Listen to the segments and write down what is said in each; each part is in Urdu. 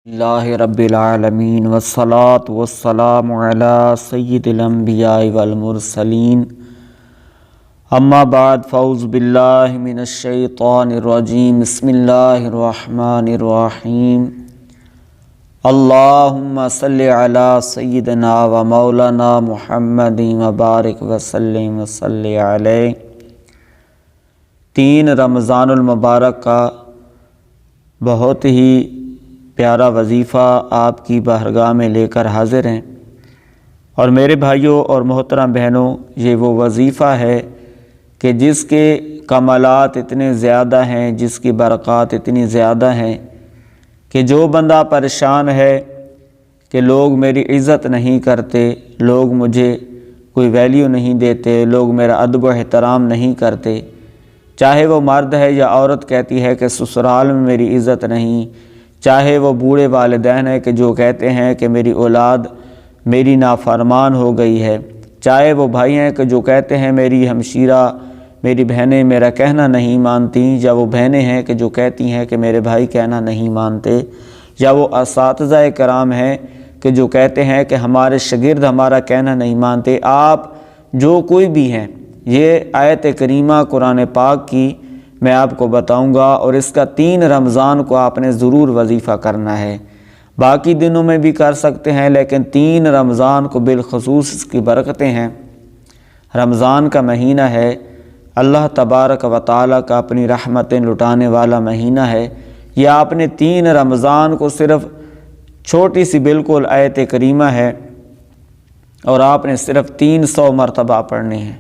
اللہ رب العالمین والصلاة والسلام علی سید الانبیاء والمرسلین اما بعد فاعوذ باللہ من الشیطان الرجیم بسم اللہ الرحمن الرحیم اللہم صلی علی سیدنا و مولانا محمد وبارک وسلم وصلی علیہ۔ 3 رمضان المبارک کا بہت ہی پیارا وظیفہ آپ کی بارگاہ میں لے کر حاضر ہیں، اور میرے بھائیوں اور محترم بہنوں، یہ وہ وظیفہ ہے کہ جس کے کمالات اتنے زیادہ ہیں، جس کی برکات اتنی زیادہ ہیں کہ جو بندہ پریشان ہے کہ لوگ میری عزت نہیں کرتے، لوگ مجھے کوئی ویلیو نہیں دیتے، لوگ میرا ادب و احترام نہیں کرتے، چاہے وہ مرد ہے یا عورت کہتی ہے کہ سسرال میں میری عزت نہیں، چاہے وہ بوڑھے والدین ہیں کہ جو کہتے ہیں کہ میری اولاد میری نافرمان ہو گئی ہے، چاہے وہ بھائی ہیں کہ جو کہتے ہیں میری ہمشیرہ میری بہنیں میرا کہنا نہیں مانتی، یا وہ بہنیں ہیں کہ جو کہتی ہیں کہ میرے بھائی کہنا نہیں مانتے، یا وہ اساتذہ کرام ہیں کہ جو کہتے ہیں کہ ہمارے شاگرد ہمارا کہنا نہیں مانتے۔ آپ جو کوئی بھی ہیں، یہ آیت کریمہ قرآن پاک کی میں آپ کو بتاؤں گا، اور اس کا 3 رمضان کو آپ نے ضرور وظیفہ کرنا ہے۔ باقی دنوں میں بھی کر سکتے ہیں، لیکن 3 رمضان کو بالخصوص اس کی برکتیں ہیں۔ رمضان کا مہینہ ہے، اللہ تبارک و تعالیٰ کا اپنی رحمتیں لٹانے والا مہینہ ہے۔ یہ آپ نے 3 رمضان کو صرف چھوٹی سی بالکل آیت کریمہ ہے، اور آپ نے صرف 300 مرتبہ پڑھنی ہے،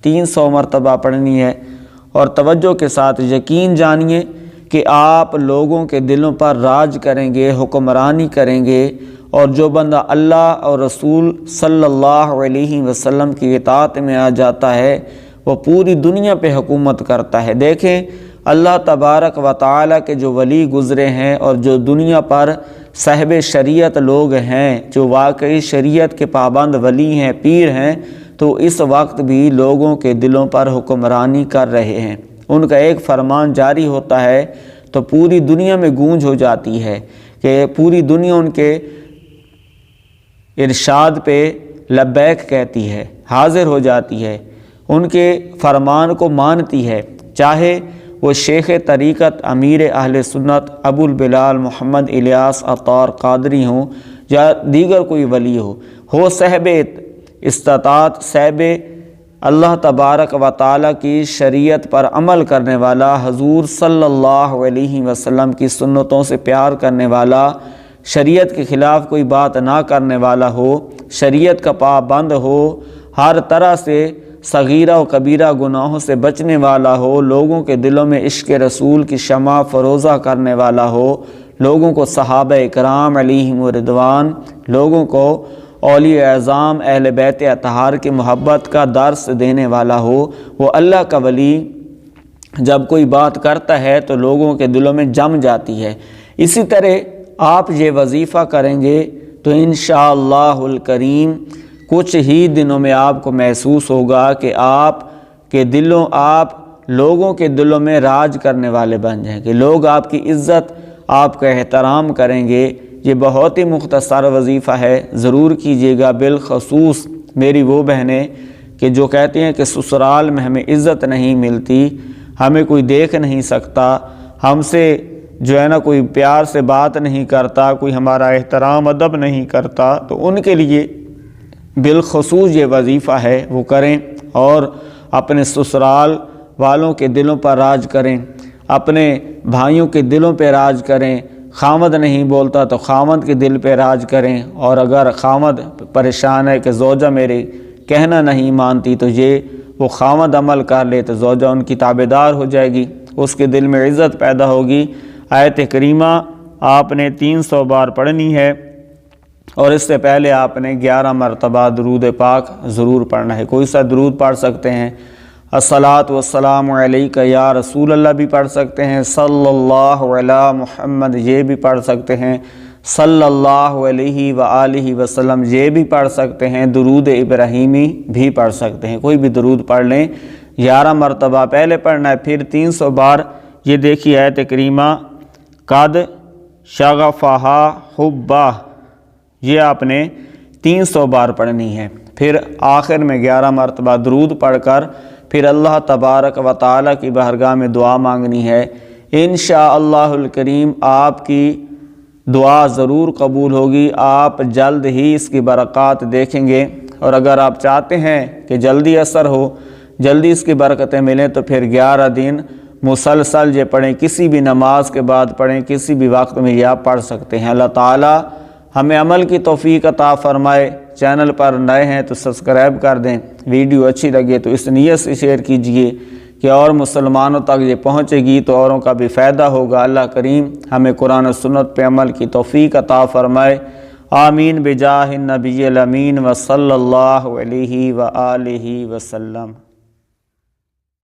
300 مرتبہ پڑھنی ہے۔ اور توجہ کے ساتھ یقین جانیے کہ آپ لوگوں کے دلوں پر راج کریں گے، حکمرانی کریں گے، اور جو بندہ اللہ اور رسول صلی اللہ علیہ وسلم کی اطاعت میں آ جاتا ہے وہ پوری دنیا پہ حکومت کرتا ہے۔ دیکھیں اللہ تبارک و تعالیٰ کے جو ولی گزرے ہیں، اور جو دنیا پر صاحب شریعت لوگ ہیں، جو واقعی شریعت کے پابند ولی ہیں، پیر ہیں، تو اس وقت بھی لوگوں کے دلوں پر حکمرانی کر رہے ہیں۔ ان کا ایک فرمان جاری ہوتا ہے تو پوری دنیا میں گونج ہو جاتی ہے کہ پوری دنیا ان کے ارشاد پہ لبیک کہتی ہے، حاضر ہو جاتی ہے، ان کے فرمان کو مانتی ہے، چاہے وہ شیخ طریقت امیر اہل سنت ابو البلال محمد الیاس عطار قادری ہوں، یا دیگر کوئی ولی ہو صاحب استطاعت، صاحب اللہ تبارک و تعالیٰ کی شریعت پر عمل کرنے والا، حضور صلی اللہ علیہ وسلم کی سنتوں سے پیار کرنے والا، شریعت کے خلاف کوئی بات نہ کرنے والا ہو، شریعت کا پابند ہو، ہر طرح سے صغیرہ و کبیرہ گناہوں سے بچنے والا ہو، لوگوں کے دلوں میں عشق رسول کی شمع فروزہ کرنے والا ہو، لوگوں کو صحابہ اکرام علیہم رضوان، لوگوں کو اولیاء اعظام اہل بیت اطہار کی محبت کا درس دینے والا ہو۔ وہ اللہ کا ولی جب کوئی بات کرتا ہے تو لوگوں کے دلوں میں جم جاتی ہے۔ اسی طرح آپ یہ وظیفہ کریں گے تو انشاءاللہ الکریم کچھ ہی دنوں میں آپ کو محسوس ہوگا کہ آپ لوگوں کے دلوں میں راج کرنے والے بن جائیں گے، لوگ آپ کی عزت آپ کا احترام کریں گے۔ یہ بہت ہی مختصر وظیفہ ہے، ضرور کیجیے گا۔ بالخصوص میری وہ بہنیں کہ جو کہتی ہیں کہ سسرال میں ہمیں عزت نہیں ملتی، ہمیں کوئی دیکھ نہیں سکتا، ہم سے جو ہے نا کوئی پیار سے بات نہیں کرتا، کوئی ہمارا احترام ادب نہیں کرتا، تو ان کے لیے بالخصوص یہ وظیفہ ہے، وہ کریں اور اپنے سسرال والوں کے دلوں پر راج کریں، اپنے بھائیوں کے دلوں پہ راج کریں۔ خامد نہیں بولتا تو خامد کے دل پہ راج کریں، اور اگر خامد پریشان ہے کہ زوجہ میرے کہنا نہیں مانتی، تو وہ خامد عمل کر لے تو زوجہ ان کی تابعدار ہو جائے گی، اس کے دل میں عزت پیدا ہوگی۔ آیت کریمہ آپ نے 300 بار پڑھنی ہے، اور اس سے پہلے آپ نے 11 مرتبہ درود پاک ضرور پڑھنا ہے۔ کوئی سا درود پڑھ سکتے ہیں، الصلاۃ والسلام علیک یا رسول اللہ بھی پڑھ سکتے ہیں، صلی اللہ علی محمد یہ بھی پڑھ سکتے ہیں، صلی اللہ علیہ وآلہ وسلم یہ بھی پڑھ سکتے ہیں، درود ابراہیمی بھی پڑھ سکتے ہیں، کوئی بھی درود پڑھ لیں۔ 11 مرتبہ پہلے پڑھنا ہے، پھر 300 بار۔ یہ دیکھیے آیت کریمہ، قد شغفہا حبہ، یہ آپ نے 300 بار پڑھنی ہے۔ پھر آخر میں 11 مرتبہ درود پڑھ کر پھر اللہ تبارک و تعالیٰ کی بارگاہ میں دعا مانگنی ہے۔ انشاءاللہ الکریم آپ کی دعا ضرور قبول ہوگی، آپ جلد ہی اس کی برکات دیکھیں گے۔ اور اگر آپ چاہتے ہیں کہ جلدی اثر ہو، جلدی اس کی برکتیں ملیں، تو پھر 11 دن مسلسل یہ پڑھیں، کسی بھی نماز کے بعد پڑھیں، کسی بھی وقت میں یہ آپ پڑھ سکتے ہیں۔ اللہ تعالیٰ ہمیں عمل کی توفیق عطا فرمائے۔ چینل پر نئے ہیں تو سبسکرائب کر دیں، ویڈیو اچھی لگے تو اس نیت سے شیئر کیجئے کہ اور مسلمانوں تک یہ پہنچے گی تو اوروں کا بھی فائدہ ہوگا۔ اللہ کریم ہمیں قرآن و سنت پہ عمل کی توفیق عطا فرمائے۔ آمین بجاہ النبی الامین و صلی اللہ علیہ وآلہ وسلم۔